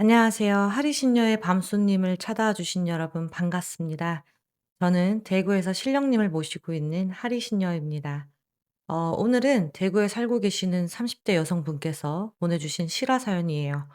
안녕하세요. 하리신녀의 밤손님을 찾아와 주신 여러분 반갑습니다. 저는 대구에서 신령님을 모시고 있는 하리신녀입니다. 오늘은 대구에 살고 계시는 30대 여성분께서 보내주신 실화 사연이에요.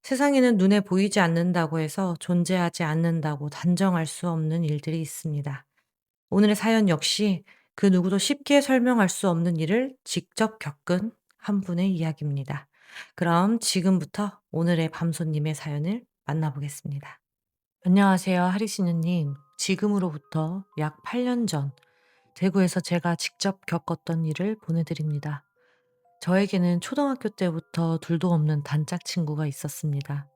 세상에는 눈에 보이지 않는다고 해서 존재하지 않는다고 단정할 수 없는 일들이 있습니다. 오늘의 사연 역시 그 누구도 쉽게 설명할 수 없는 일을 직접 겪은 한 분의 이야기입니다. 그럼 지금부터 오늘의 밤손님의 사연을 만나보겠습니다. 안녕하세요, 하리시느님. 지금으로부터 약 8년 전 대구에서 제가 직접 겪었던 일을 보내드립니다. 저에게는 초등학교 때부터 둘도 없는 단짝 친구가 있었습니다.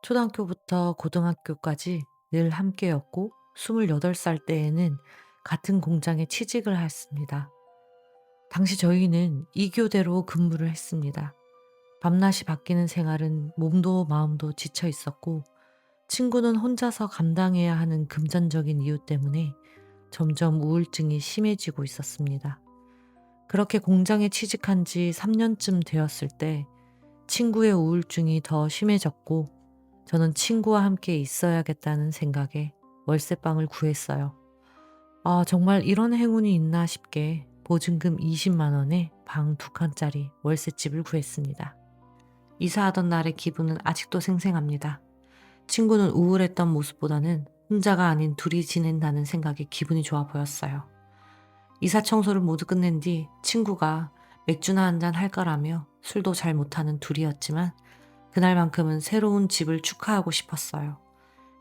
초등학교부터 고등학교까지 늘 함께였고 28살 때에는 같은 공장에 취직을 했습니다. 당시 저희는 2교대로 근무를 했습니다. 밤낮이 바뀌는 생활은 몸도 마음도 지쳐 있었고 친구는 혼자서 감당해야 하는 금전적인 이유 때문에 점점 우울증이 심해지고 있었습니다. 그렇게 공장에 취직한 지 3년쯤 되었을 때 친구의 우울증이 더 심해졌고 저는 친구와 함께 있어야겠다는 생각에 월세방을 구했어요. 아, 정말 이런 행운이 있나 싶게 보증금 20만 원에 방 2칸짜리 월세집을 구했습니다. 이사하던 날의 기분은 아직도 생생합니다. 친구는 우울했던 모습보다는 혼자가 아닌 둘이 지낸다는 생각에 기분이 좋아 보였어요. 이사 청소를 모두 끝낸 뒤 친구가 맥주나 한잔 할까라며 술도 잘 못하는 둘이었지만 그날만큼은 새로운 집을 축하하고 싶었어요.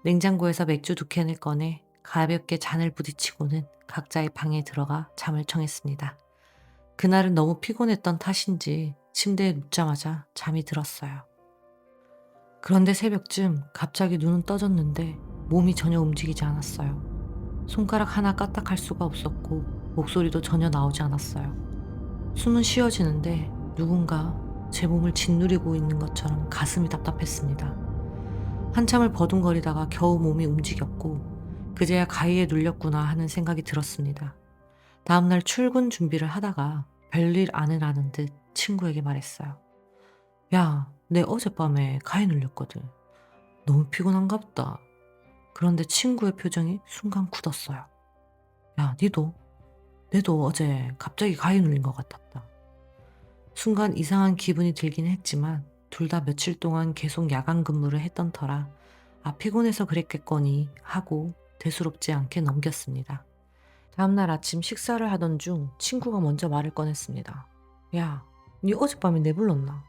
냉장고에서 맥주 2캔을 꺼내 가볍게 잔을 부딪히고는 각자의 방에 들어가 잠을 청했습니다. 그날은 너무 피곤했던 탓인지 침대에 눕자마자 잠이 들었어요. 그런데 새벽쯤 갑자기 눈은 떠졌는데 몸이 전혀 움직이지 않았어요. 손가락 하나 까딱할 수가 없었고 목소리도 전혀 나오지 않았어요. 숨은 쉬어지는데 누군가 제 몸을 짓누르고 있는 것처럼 가슴이 답답했습니다. 한참을 버둥거리다가 겨우 몸이 움직였고 그제야 가위에 눌렸구나 하는 생각이 들었습니다. 다음날 출근 준비를 하다가 별일 아니라는 듯 친구에게 말했어요. 야, 내 어젯밤에 가위 눌렸거든. 너무 피곤한가 보다. 그런데 친구의 표정이 순간 굳었어요. 야, 내도 어제 갑자기 가위 눌린 것 같았다. 순간 이상한 기분이 들긴 했지만 둘 다 며칠 동안 계속 야간 근무를 했던 터라 피곤해서 그랬겠거니 하고 대수롭지 않게 넘겼습니다. 다음날 아침 식사를 하던 중 친구가 먼저 말을 꺼냈습니다. 야, 니 어젯밤에 내 불렀나?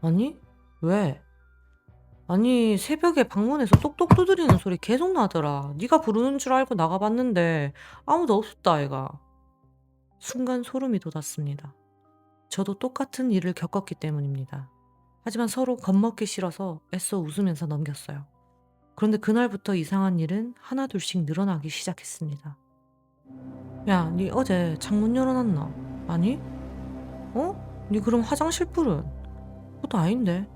아니? 왜? 아니, 새벽에 방문해서 똑똑 두드리는 소리 계속 나더라. 네가 부르는 줄 알고 나가봤는데 아무도 없었다 아이가. 순간 소름이 돋았습니다. 저도 똑같은 일을 겪었기 때문입니다. 하지만 서로 겁먹기 싫어서 애써 웃으면서 넘겼어요. 그런데 그날부터 이상한 일은 하나둘씩 늘어나기 시작했습니다. 야, 니 어제 창문 열어놨나? 아니? 니 그럼 화장실 불은? 그것도 아닌데.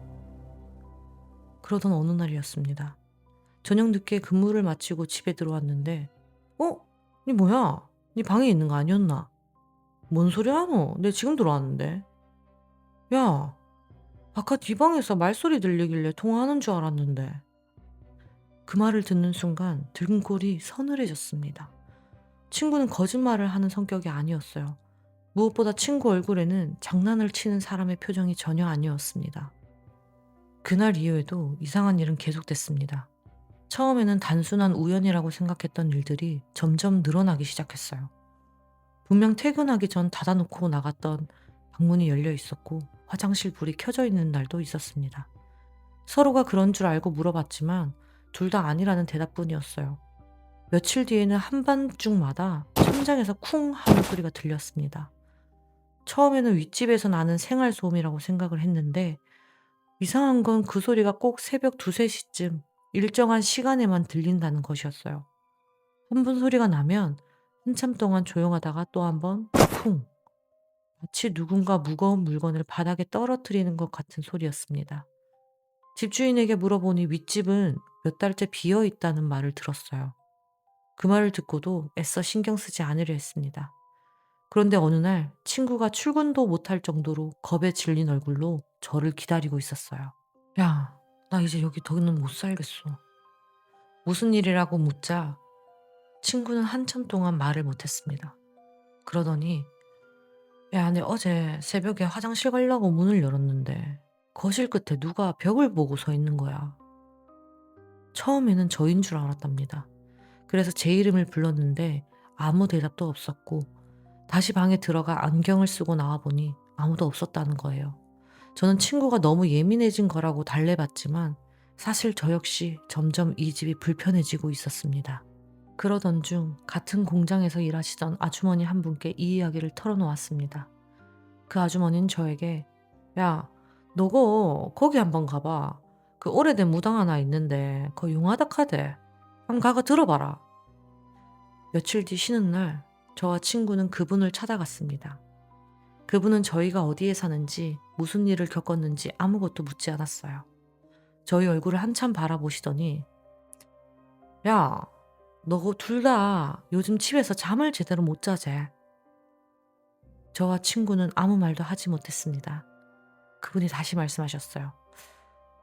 그러던 어느 날이었습니다. 저녁 늦게 근무를 마치고 집에 들어왔는데 어? 니 뭐야? 니 방에 있는 거 아니었나? 뭔 소리 하노? 내 지금 들어왔는데. 야, 아까 네 방에서 말소리 들리길래 통화하는 줄 알았는데. 그 말을 듣는 순간 등골이 서늘해졌습니다. 친구는 거짓말을 하는 성격이 아니었어요. 무엇보다 친구 얼굴에는 장난을 치는 사람의 표정이 전혀 아니었습니다. 그날 이후에도 이상한 일은 계속됐습니다. 처음에는 단순한 우연이라고 생각했던 일들이 점점 늘어나기 시작했어요. 분명 퇴근하기 전 닫아놓고 나갔던 방문이 열려 있었고 화장실 불이 켜져 있는 날도 있었습니다. 서로가 그런 줄 알고 물어봤지만 둘 다 아니라는 대답뿐이었어요. 며칠 뒤에는 한밤중마다 천장에서 쿵 하는 소리가 들렸습니다. 처음에는 윗집에서 나는 생활소음이라고 생각을 했는데 이상한 건 그 소리가 꼭 새벽 2-3시쯤 일정한 시간에만 들린다는 것이었어요. 한 번 소리가 나면 한참 동안 조용하다가 또 한 번 쿵! 마치 누군가 무거운 물건을 바닥에 떨어뜨리는 것 같은 소리였습니다. 집주인에게 물어보니 윗집은 몇 달째 비어 있다는 말을 들었어요. 그 말을 듣고도 애써 신경 쓰지 않으려 했습니다. 그런데 어느 날 친구가 출근도 못할 정도로 겁에 질린 얼굴로 저를 기다리고 있었어요. 야, 나 이제 여기 더는 못 살겠어. 무슨 일이라고 묻자 친구는 한참 동안 말을 못했습니다. 그러더니 야, 내 어제 새벽에 화장실 가려고 문을 열었는데 거실 끝에 누가 벽을 보고 서 있는 거야. 처음에는 저인 줄 알았답니다. 그래서 제 이름을 불렀는데 아무 대답도 없었고 다시 방에 들어가 안경을 쓰고 나와보니 아무도 없었다는 거예요. 저는 친구가 너무 예민해진 거라고 달래봤지만 사실 저 역시 점점 이 집이 불편해지고 있었습니다. 그러던 중 같은 공장에서 일하시던 아주머니 한 분께 이 이야기를 털어놓았습니다. 그 아주머니는 저에게 야, 너거 거기 한번 가봐. 그 오래된 무당 하나 있는데 거 용하다 카대. 한번 가가 들어봐라. 며칠 뒤 쉬는 날 저와 친구는 그분을 찾아갔습니다. 그분은 저희가 어디에 사는지 무슨 일을 겪었는지 아무것도 묻지 않았어요. 저희 얼굴을 한참 바라보시더니 야, 너거 둘 다 요즘 집에서 잠을 제대로 못 자재. 저와 친구는 아무 말도 하지 못했습니다. 그분이 다시 말씀하셨어요.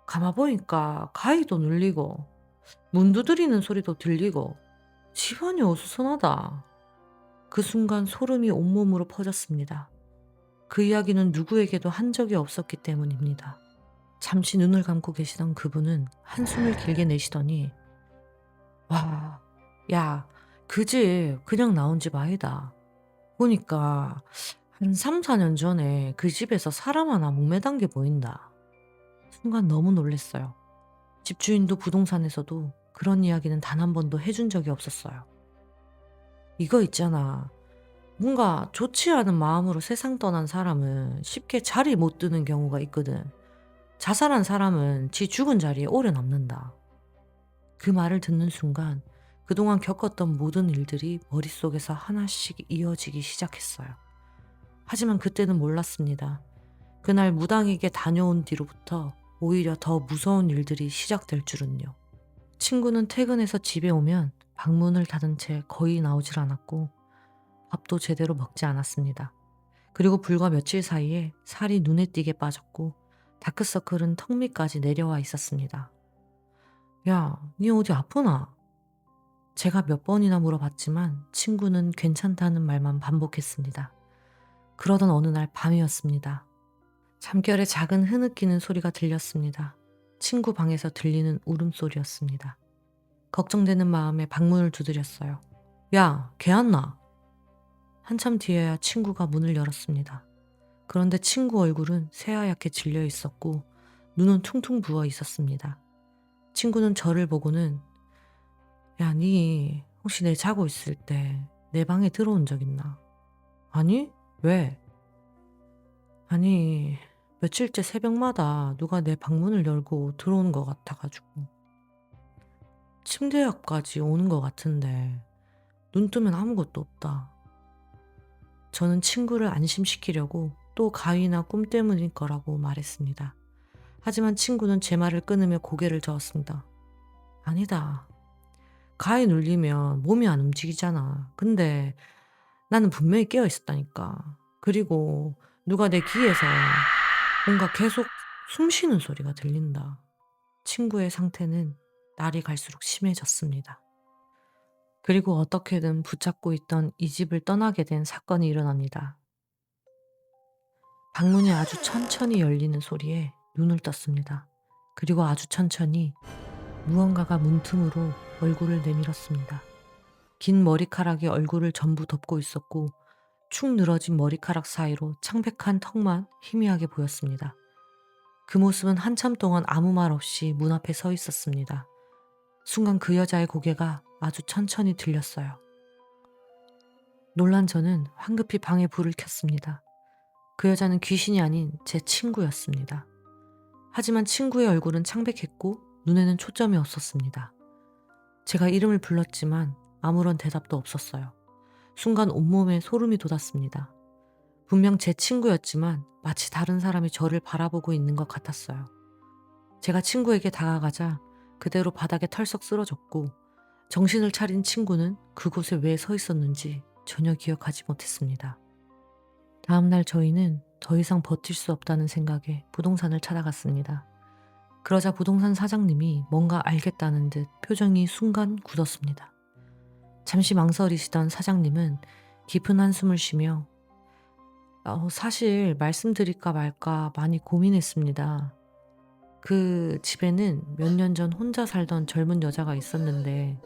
가만 보니까 가위도 눌리고 문 두드리는 소리도 들리고 집안이 어수선하다. 그 순간 소름이 온몸으로 퍼졌습니다. 그 이야기는 누구에게도 한 적이 없었기 때문입니다. 잠시 눈을 감고 계시던 그분은 한숨을 길게 내쉬더니 와, 야, 그 집 그냥 나온 집 아니다. 보니까 한 3, 4년 전에 그 집에서 사람 하나 목매단 게 보인다. 순간 너무 놀랐어요. 집주인도 부동산에서도 그런 이야기는 단 한 번도 해준 적이 없었어요. 이거 있잖아. 뭔가 좋지 않은 마음으로 세상 떠난 사람은 쉽게 자리 못 드는 경우가 있거든. 자살한 사람은 지 죽은 자리에 오래 남는다. 그 말을 듣는 순간 그동안 겪었던 모든 일들이 머릿속에서 하나씩 이어지기 시작했어요. 하지만 그때는 몰랐습니다. 그날 무당에게 다녀온 뒤로부터 오히려 더 무서운 일들이 시작될 줄은요. 친구는 퇴근해서 집에 오면 방문을 닫은 채 거의 나오질 않았고 밥도 제대로 먹지 않았습니다. 그리고 불과 며칠 사이에 살이 눈에 띄게 빠졌고 다크서클은 턱 밑까지 내려와 있었습니다. 야, 니 어디 아프나? 제가 몇 번이나 물어봤지만 친구는 괜찮다는 말만 반복했습니다. 그러던 어느 날 밤이었습니다. 잠결에 작은 흐느끼는 소리가 들렸습니다. 친구 방에서 들리는 울음소리였습니다. 걱정되는 마음에 방문을 두드렸어요. 야, 걔 안 나? 한참 뒤에야 친구가 문을 열었습니다. 그런데 친구 얼굴은 새하얗게 질려 있었고 눈은 퉁퉁 부어 있었습니다. 친구는 저를 보고는 야, 니 혹시 내 자고 있을 때 내 방에 들어온 적 있나? 아니, 왜? 아니, 며칠째 새벽마다 누가 내 방문을 열고 들어오는 것 같아가지고 침대 앞까지 오는 것 같은데 눈 뜨면 아무것도 없다. 저는 친구를 안심시키려고 또 가위나 꿈 때문일 거라고 말했습니다. 하지만 친구는 제 말을 끊으며 고개를 저었습니다. 아니다. 가위 눌리면 몸이 안 움직이잖아. 근데 나는 분명히 깨어 있었다니까. 그리고 누가 내 귀에서 뭔가 계속 숨 쉬는 소리가 들린다. 친구의 상태는 날이 갈수록 심해졌습니다. 그리고 어떻게든 붙잡고 있던 이 집을 떠나게 된 사건이 일어납니다. 방문이 아주 천천히 열리는 소리에 눈을 떴습니다. 그리고 아주 천천히 무언가가 문틈으로 얼굴을 내밀었습니다. 긴 머리카락이 얼굴을 전부 덮고 있었고 축 늘어진 머리카락 사이로 창백한 턱만 희미하게 보였습니다. 그 모습은 한참 동안 아무 말 없이 문 앞에 서 있었습니다. 순간 그 여자의 고개가 아주 천천히 들렸어요. 놀란 저는 황급히 방에 불을 켰습니다. 그 여자는 귀신이 아닌 제 친구였습니다. 하지만 친구의 얼굴은 창백했고 눈에는 초점이 없었습니다. 제가 이름을 불렀지만 아무런 대답도 없었어요. 순간 온몸에 소름이 돋았습니다. 분명 제 친구였지만 마치 다른 사람이 저를 바라보고 있는 것 같았어요. 제가 친구에게 다가가자 그대로 바닥에 털썩 쓰러졌고 정신을 차린 친구는 그곳에 왜 서 있었는지 전혀 기억하지 못했습니다. 다음 날 저희는 더 이상 버틸 수 없다는 생각에 부동산을 찾아갔습니다. 그러자 부동산 사장님이 뭔가 알겠다는 듯 표정이 순간 굳었습니다. 잠시 망설이시던 사장님은 깊은 한숨을 쉬며 사실 말씀드릴까 말까 많이 고민했습니다. 그 집에는 몇 년 전 혼자 살던 젊은 여자가 있었는데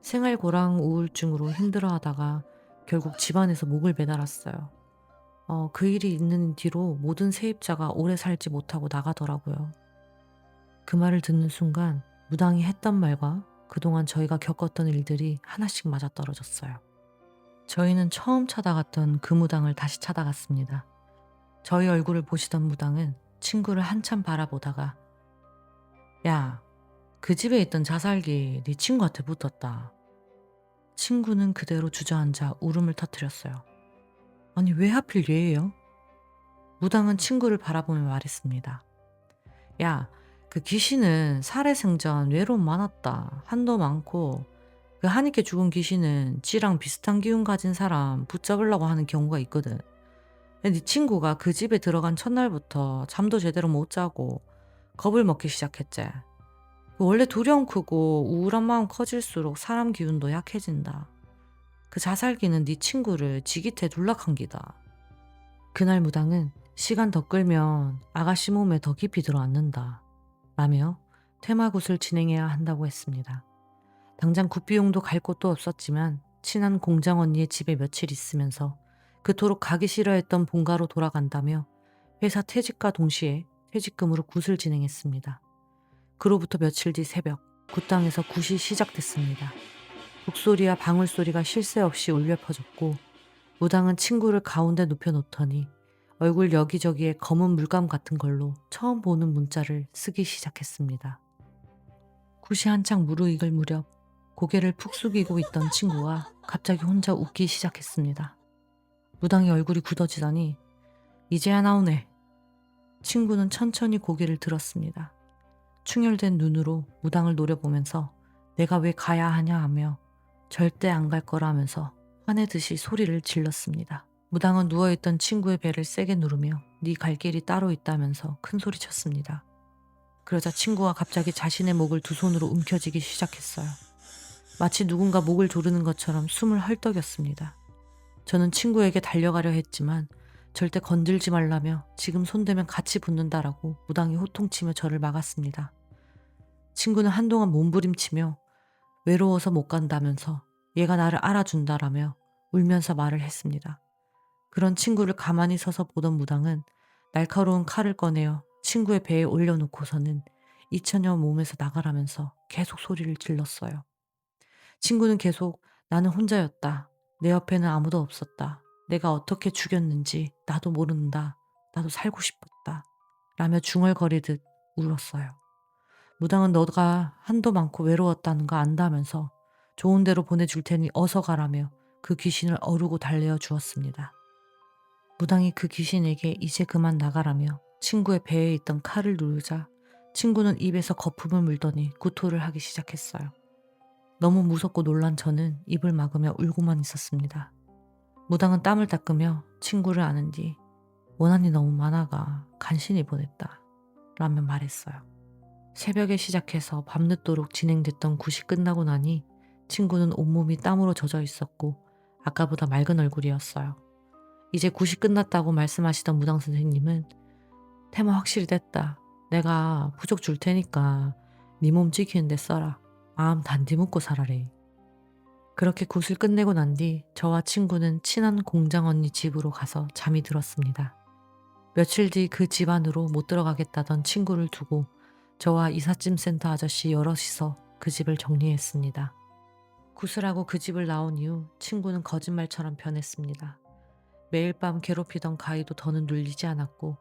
생활고랑 우울증으로 힘들어하다가 결국 집안에서 목을 매달았어요. 그 일이 있는 뒤로 모든 세입자가 오래 살지 못하고 나가더라고요. 그 말을 듣는 순간 무당이 했던 말과 그동안 저희가 겪었던 일들이 하나씩 맞아떨어졌어요. 저희는 처음 찾아갔던 그 무당을 다시 찾아갔습니다. 저희 얼굴을 보시던 무당은 친구를 한참 바라보다가 야, 그 집에 있던 자살기 네 친구한테 붙었다. 친구는 그대로 주저앉아 울음을 터뜨렸어요. 아니 왜 하필 얘예요? 무당은 친구를 바라보며 말했습니다. 야, 그 귀신은 살해생전 외로움 많았다. 한도 많고 그 한입게 죽은 귀신은 쥐랑 비슷한 기운 가진 사람 붙잡으려고 하는 경우가 있거든. 네 친구가 그 집에 들어간 첫날부터 잠도 제대로 못 자고 겁을 먹기 시작했지. 원래 두려움 크고 우울한 마음 커질수록 사람 기운도 약해진다. 그 자살기는 네 친구를 지깃해 둘락한 기다. 그날 무당은 시간 더 끌면 아가씨 몸에 더 깊이 들어앉는다. 라며 퇴마굿을 진행해야 한다고 했습니다. 당장 굿비용도 갈 곳도 없었지만 친한 공장 언니의 집에 며칠 있으면서 그토록 가기 싫어했던 본가로 돌아간다며 회사 퇴직과 동시에 퇴직금으로 굿을 진행했습니다. 그로부터 며칠 뒤 새벽 굿당에서 굿이 시작됐습니다. 북소리와 방울소리가 쉴 새 없이 울려 퍼졌고 무당은 친구를 가운데 눕혀놓더니 얼굴 여기저기에 검은 물감 같은 걸로 처음 보는 문자를 쓰기 시작했습니다. 굿이 한창 무르익을 무렵 고개를 푹 숙이고 있던 친구가 갑자기 혼자 웃기 시작했습니다. 무당의 얼굴이 굳어지더니 이제야 나오네. 친구는 천천히 고개를 들었습니다. 충혈된 눈으로 무당을 노려보면서 내가 왜 가야 하냐 하며 절대 안 갈 거라면서 화내듯이 소리를 질렀습니다. 무당은 누워있던 친구의 배를 세게 누르며 네 갈 길이 따로 있다면서 큰 소리쳤습니다. 그러자 친구가 갑자기 자신의 목을 두 손으로 움켜쥐기 시작했어요. 마치 누군가 목을 조르는 것처럼 숨을 헐떡였습니다. 저는 친구에게 달려가려 했지만 절대 건들지 말라며 지금 손대면 같이 붙는다라고 무당이 호통치며 저를 막았습니다. 친구는 한동안 몸부림치며 외로워서 못 간다면서 얘가 나를 알아준다라며 울면서 말을 했습니다. 그런 친구를 가만히 서서 보던 무당은 날카로운 칼을 꺼내어 친구의 배에 올려놓고서는 이 처녀 몸에서 나가라면서 계속 소리를 질렀어요. 친구는 계속 나는 혼자였다. 내 옆에는 아무도 없었다. 내가 어떻게 죽였는지 나도 모른다. 나도 살고 싶었다. 라며 중얼거리듯 울었어요. 무당은 너가 한도 많고 외로웠다는 거 안다면서 좋은 데로 보내줄 테니 어서 가라며 그 귀신을 어루고 달래어 주었습니다. 무당이 그 귀신에게 이제 그만 나가라며 친구의 배에 있던 칼을 누르자 친구는 입에서 거품을 물더니 구토를 하기 시작했어요. 너무 무섭고 놀란 저는 입을 막으며 울고만 있었습니다. 무당은 땀을 닦으며 친구를 아는 뒤 원한이 너무 많아가 간신히 보냈다 라며 말했어요. 새벽에 시작해서 밤늦도록 진행됐던 굿이 끝나고 나니 친구는 온몸이 땀으로 젖어 있었고 아까보다 맑은 얼굴이었어요. 이제 굿이 끝났다고 말씀하시던 무당 선생님은 테마 확실히 됐다. 내가 부적 줄 테니까 네 몸 지키는데 써라. 마음 단디 묻고 살아래. 그렇게 굿을 끝내고 난 뒤 저와 친구는 친한 공장 언니 집으로 가서 잠이 들었습니다. 며칠 뒤 그 집 안으로 못 들어가겠다던 친구를 두고 저와 이삿짐 센터 아저씨 여럿이서 그 집을 정리했습니다. 굿을 하고 그 집을 나온 이후 친구는 거짓말처럼 변했습니다. 매일 밤 괴롭히던 가위도 더는 눌리지 않았고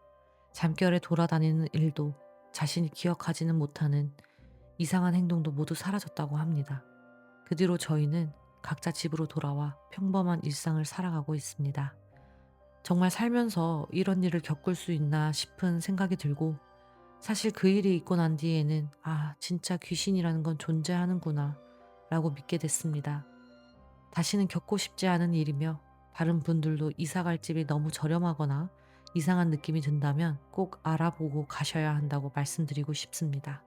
잠결에 돌아다니는 일도 자신이 기억하지는 못하는 이상한 행동도 모두 사라졌다고 합니다. 그 뒤로 저희는 각자 집으로 돌아와 평범한 일상을 살아가고 있습니다. 정말 살면서 이런 일을 겪을 수 있나 싶은 생각이 들고 사실 그 일이 있고 난 뒤에는 진짜 귀신이라는 건 존재하는구나 라고 믿게 됐습니다. 다시는 겪고 싶지 않은 일이며 다른 분들도 이사갈 집이 너무 저렴하거나 이상한 느낌이 든다면 꼭 알아보고 가셔야 한다고 말씀드리고 싶습니다.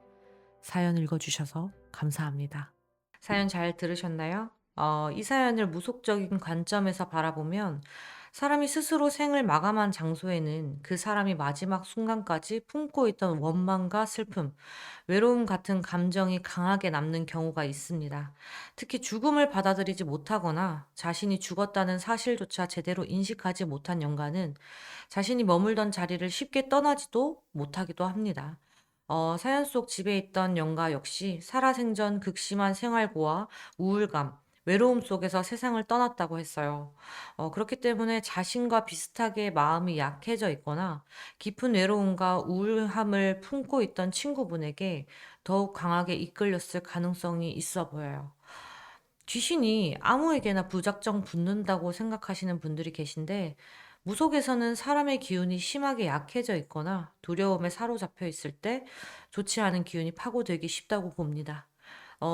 사연 읽어주셔서 감사합니다. 사연 잘 들으셨나요? 이 사연을 무속적인 관점에서 바라보면 사람이 스스로 생을 마감한 장소에는 그 사람이 마지막 순간까지 품고 있던 원망과 슬픔, 외로움 같은 감정이 강하게 남는 경우가 있습니다. 특히 죽음을 받아들이지 못하거나 자신이 죽었다는 사실조차 제대로 인식하지 못한 영가는 자신이 머물던 자리를 쉽게 떠나지도 못하기도 합니다. 사연 속 집에 있던 영가 역시 살아생전 극심한 생활고와 우울감, 외로움 속에서 세상을 떠났다고 했어요. 그렇기 때문에 자신과 비슷하게 마음이 약해져 있거나 깊은 외로움과 우울함을 품고 있던 친구분에게 더욱 강하게 이끌렸을 가능성이 있어 보여요. 귀신이 아무에게나 무작정 붙는다고 생각하시는 분들이 계신데, 무속에서는 사람의 기운이 심하게 약해져 있거나 두려움에 사로잡혀 있을 때 좋지 않은 기운이 파고들기 쉽다고 봅니다.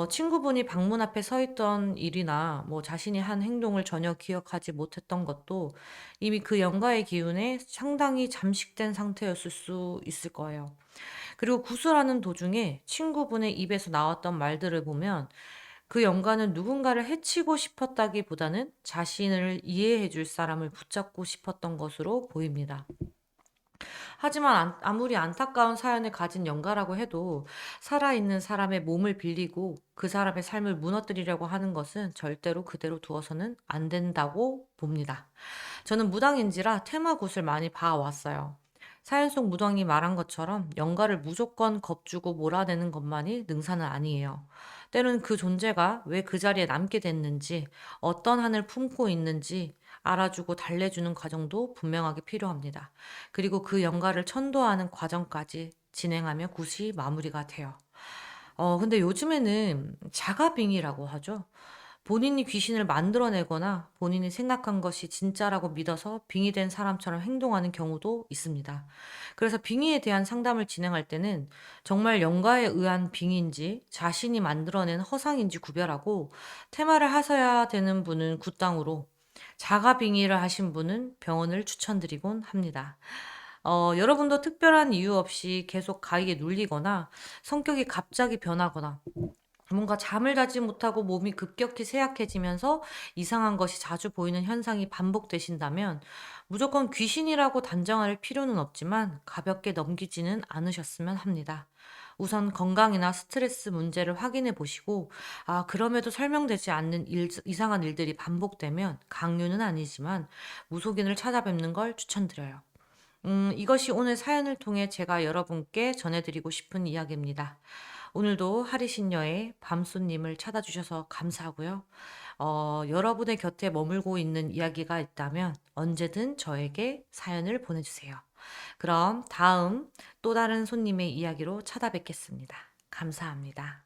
친구분이 방문 앞에 서 있던 일이나 뭐 자신이 한 행동을 전혀 기억하지 못했던 것도 이미 그 영가의 기운에 상당히 잠식된 상태였을 수 있을 거예요. 그리고 구슬하는 도중에 친구분의 입에서 나왔던 말들을 보면 그 영가는 누군가를 해치고 싶었다기보다는 자신을 이해해 줄 사람을 붙잡고 싶었던 것으로 보입니다. 하지만 아무리 안타까운 사연을 가진 영가라고 해도 살아있는 사람의 몸을 빌리고 그 사람의 삶을 무너뜨리려고 하는 것은 절대로 그대로 두어서는 안 된다고 봅니다. 저는 무당인지라 테마굿을 많이 봐왔어요. 사연 속 무당이 말한 것처럼 영가를 무조건 겁주고 몰아내는 것만이 능사는 아니에요. 때로는 그 존재가 왜 그 자리에 남게 됐는지, 어떤 한을 품고 있는지 알아주고 달래주는 과정도 분명하게 필요합니다. 그리고 그 영가를 천도하는 과정까지 진행하며 굿이 마무리가 돼요. 근데 요즘에는 자가빙이라고 하죠. 본인이 귀신을 만들어내거나 본인이 생각한 것이 진짜라고 믿어서 빙의된 사람처럼 행동하는 경우도 있습니다. 그래서 빙의에 대한 상담을 진행할 때는 정말 영가에 의한 빙의인지 자신이 만들어낸 허상인지 구별하고, 테마를 하셔야 되는 분은 굿당으로, 자가 빙의를 하신 분은 병원을 추천드리곤 합니다. 여러분도 특별한 이유 없이 계속 가위에 눌리거나 성격이 갑자기 변하거나 뭔가 잠을 자지 못하고 몸이 급격히 쇠약해지면서 이상한 것이 자주 보이는 현상이 반복되신다면 무조건 귀신이라고 단정할 필요는 없지만 가볍게 넘기지는 않으셨으면 합니다. 우선 건강이나 스트레스 문제를 확인해 보시고, 그럼에도 설명되지 않는 이상한 일들이 반복되면 강요는 아니지만 무속인을 찾아뵙는 걸 추천드려요. 이것이 오늘 사연을 통해 제가 여러분께 전해드리고 싶은 이야기입니다. 오늘도 하리신여의 밤손님을 찾아주셔서 감사하고요. 여러분의 곁에 머물고 있는 이야기가 있다면 언제든 저에게 사연을 보내주세요. 그럼 다음 또 다른 손님의 이야기로 찾아뵙겠습니다. 감사합니다.